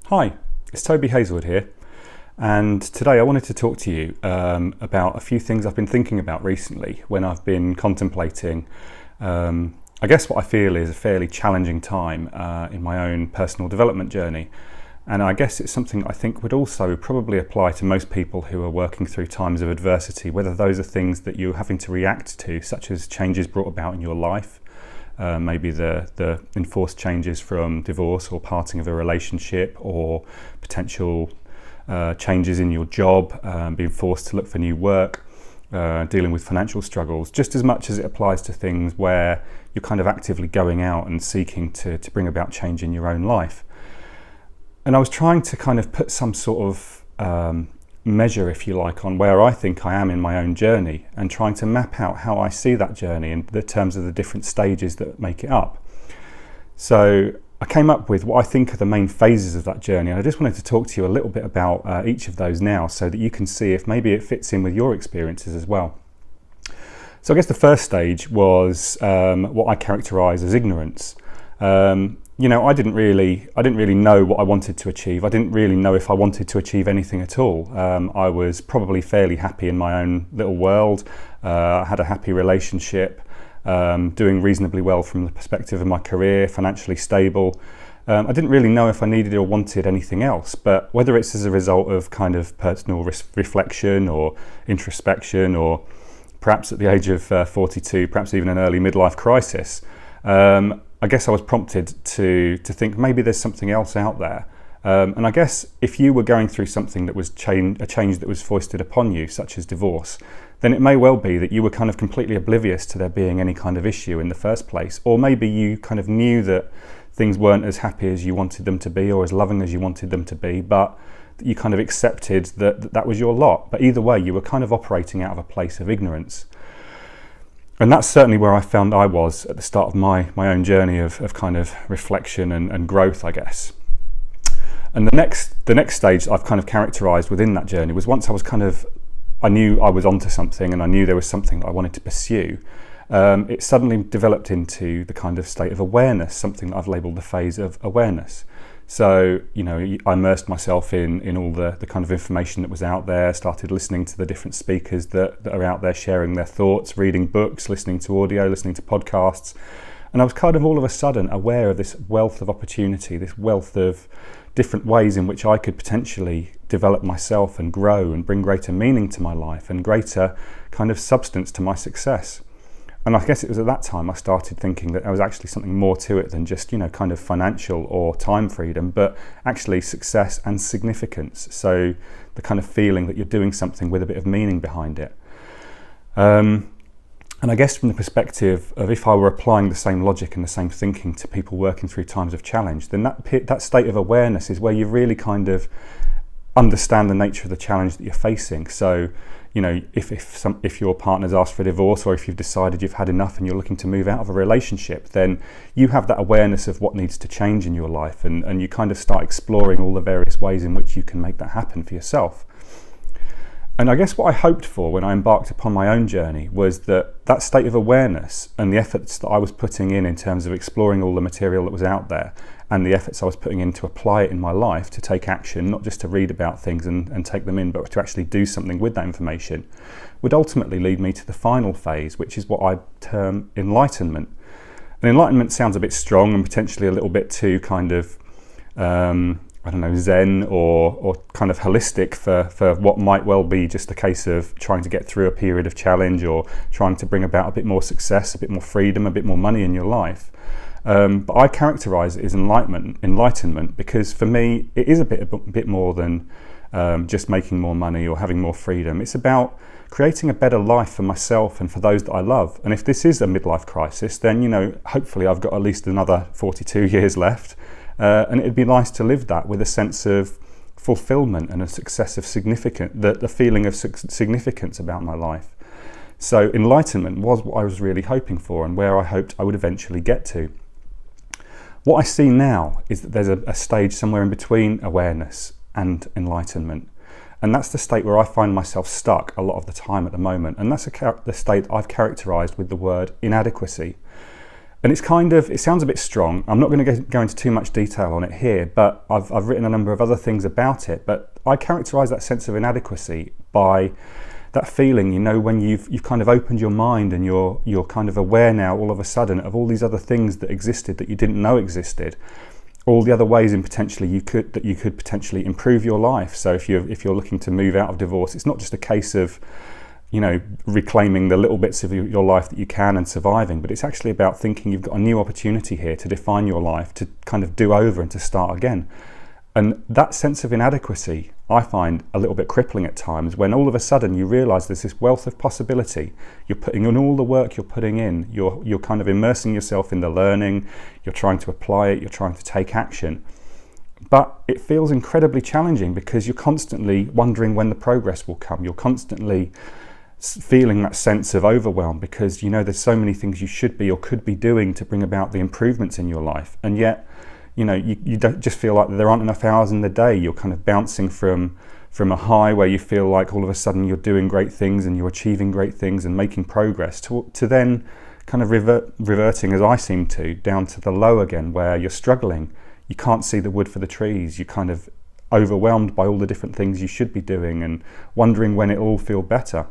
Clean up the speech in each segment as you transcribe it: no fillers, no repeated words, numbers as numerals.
Hi, it's Toby Hazelwood here, and today I wanted to talk to you about a few things I've been thinking about recently when I've been contemplating, I guess what I feel is a fairly challenging time in my own personal development journey. And I guess it's something I think would also probably apply to most people who are working through times of adversity, whether those are things that you're having to react to, such as changes brought about in your life, maybe the enforced changes from divorce or parting of a relationship, or potential changes in your job, being forced to look for new work, dealing with financial struggles, just as much as it applies to things where you're kind of actively going out and seeking to bring about change in your own life. And I was trying to kind of put some sort of measure, if you like, on where I think I am in my own journey, and trying to map out how I see that journey in the terms of the different stages that make it up. So I came up with what I think are the main phases of that journey, and I just wanted to talk to you a little bit about each of those now, so that you can see if maybe it fits in with your experiences as well. So I guess the first stage was what I characterise as ignorance. I didn't really know what I wanted to achieve. I didn't really know if I wanted to achieve anything at all. I was probably fairly happy in my own little world. I had a happy relationship, doing reasonably well from the perspective of my career, financially stable. I didn't really know if I needed or wanted anything else, but whether it's as a result of kind of personal reflection or introspection, or perhaps at the age of 42, perhaps even an early midlife crisis, I guess I was prompted to think maybe there's something else out there. And I guess if you were going through something that was a change that was foisted upon you, such as divorce, then it may well be that you were kind of completely oblivious to there being any kind of issue in the first place. Or maybe you kind of knew that things weren't as happy as you wanted them to be, or as loving as you wanted them to be, but you kind of accepted that was your lot. But either way, you were kind of operating out of a place of ignorance. And that's certainly where I found I was at the start of my own journey of kind of reflection and growth, I guess. And the next stage I've kind of characterised within that journey was once I knew I was onto something, and I knew there was something that I wanted to pursue. It suddenly developed into the kind of state of awareness, something that I've labelled the phase of awareness. So, I immersed myself in all the kind of information that was out there, started listening to the different speakers that are out there sharing their thoughts, reading books, listening to audio, listening to podcasts. And I was kind of all of a sudden aware of this wealth of opportunity, this wealth of different ways in which I could potentially develop myself and grow and bring greater meaning to my life and greater kind of substance to my success. And I guess it was at that time I started thinking that there was actually something more to it than just, kind of financial or time freedom, but actually success and significance. So the kind of feeling that you're doing something with a bit of meaning behind it. And I guess from the perspective of if I were applying the same logic and the same thinking to people working through times of challenge, then that state of awareness is where you really kind of understand the nature of the challenge that you're facing. So, if your partner's asked for a divorce, or if you've decided you've had enough and you're looking to move out of a relationship, then you have that awareness of what needs to change in your life, and you kind of start exploring all the various ways in which you can make that happen for yourself. And I guess what I hoped for when I embarked upon my own journey was that state of awareness and the efforts that I was putting in terms of exploring all the material that was out there, and the efforts I was putting in to apply it in my life, to take action, not just to read about things and take them in, but to actually do something with that information, would ultimately lead me to the final phase, which is what I term enlightenment. And enlightenment sounds a bit strong and potentially a little bit too kind of Zen or kind of holistic for what might well be just a case of trying to get through a period of challenge, or trying to bring about a bit more success, a bit more freedom, a bit more money in your life. But I characterise it as enlightenment, because for me it is a bit more than just making more money or having more freedom. It's about creating a better life for myself and for those that I love. And if this is a midlife crisis, then hopefully I've got at least another 42 years left. And it'd be nice to live that with a sense of fulfillment and a success of the feeling of significance about my life. So enlightenment was what I was really hoping for, and where I hoped I would eventually get to. What I see now is that there's a stage somewhere in between awareness and enlightenment. And that's the state where I find myself stuck a lot of the time at the moment. And that's the state I've characterised with the word inadequacy. And it sounds a bit strong. I'm not going to go into too much detail on it here, but I've written a number of other things about it. But I characterize that sense of inadequacy by that feeling, when you've kind of opened your mind and you're kind of aware now all of a sudden of all these other things that existed that you didn't know existed, all the other ways you could potentially improve your life. So if you're looking to move out of divorce, it's not just a case of reclaiming the little bits of your life that you can and surviving, but it's actually about thinking you've got a new opportunity here to define your life, to kind of do over and to start again. And that sense of inadequacy I find a little bit crippling at times, when all of a sudden you realize there's this wealth of possibility. You're putting in all the work you're putting in, you're kind of immersing yourself in the learning, you're trying to apply it, you're trying to take action. But it feels incredibly challenging because you're constantly wondering when the progress will come. You're constantly feeling that sense of overwhelm because there's so many things you should be or could be doing to bring about the improvements in your life, and yet you don't just feel like there aren't enough hours in the day. You're kind of bouncing from a high where you feel like all of a sudden you're doing great things and you're achieving great things and making progress to then kind of reverting, as I seem to, down to the low again where you're struggling. You can't see the wood for the trees. You're kind of overwhelmed by all the different things you should be doing and wondering when it'll all feel better.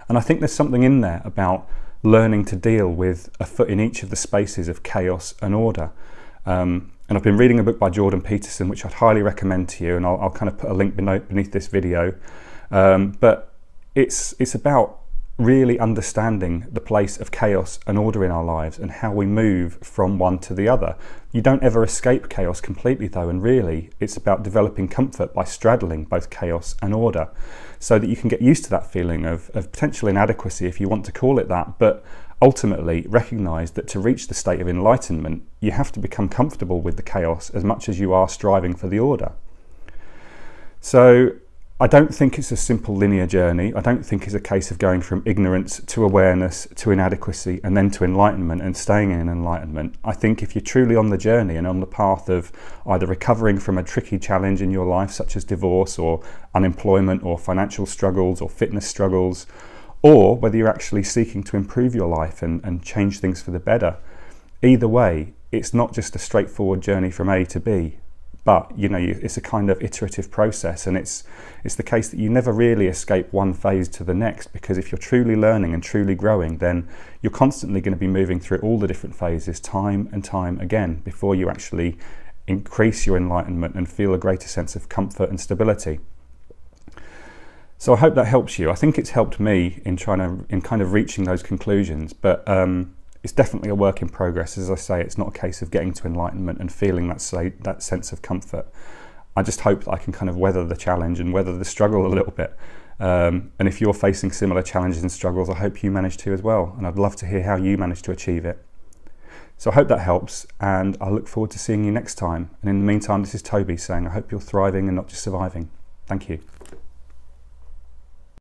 And I think there's something in there about learning to deal with a foot in each of the spaces of chaos and order. And I've been reading a book by Jordan Peterson, which I'd highly recommend to you, and I'll kind of put a link beneath this video. But it's about really understanding the place of chaos and order in our lives and how we move from one to the other. You don't ever escape chaos completely though, and really it's about developing comfort by straddling both chaos and order, so that you can get used to that feeling of potential inadequacy, if you want to call it that, but ultimately recognize that to reach the state of enlightenment, you have to become comfortable with the chaos as much as you are striving for the order. So I don't think it's a simple linear journey. I don't think it's a case of going from ignorance to awareness to inadequacy and then to enlightenment and staying in enlightenment. I think if you're truly on the journey and on the path of either recovering from a tricky challenge in your life, such as divorce or unemployment or financial struggles or fitness struggles, or whether you're actually seeking to improve your life and change things for the better, either way, it's not just a straightforward journey from A to B. But it's a kind of iterative process, and it's the case that you never really escape one phase to the next, because if you're truly learning and truly growing, then you're constantly going to be moving through all the different phases time and time again before you actually increase your enlightenment and feel a greater sense of comfort and stability. So I hope that helps you. I think it's helped me in kind of reaching those conclusions, but it's definitely a work in progress. As I say, it's not a case of getting to enlightenment and feeling that sense of comfort. I just hope that I can kind of weather the challenge and weather the struggle a little bit. And if you're facing similar challenges and struggles, I hope you manage to as well. And I'd love to hear how you manage to achieve it. So I hope that helps, and I look forward to seeing you next time. And in the meantime, this is Toby saying I hope you're thriving and not just surviving. Thank you.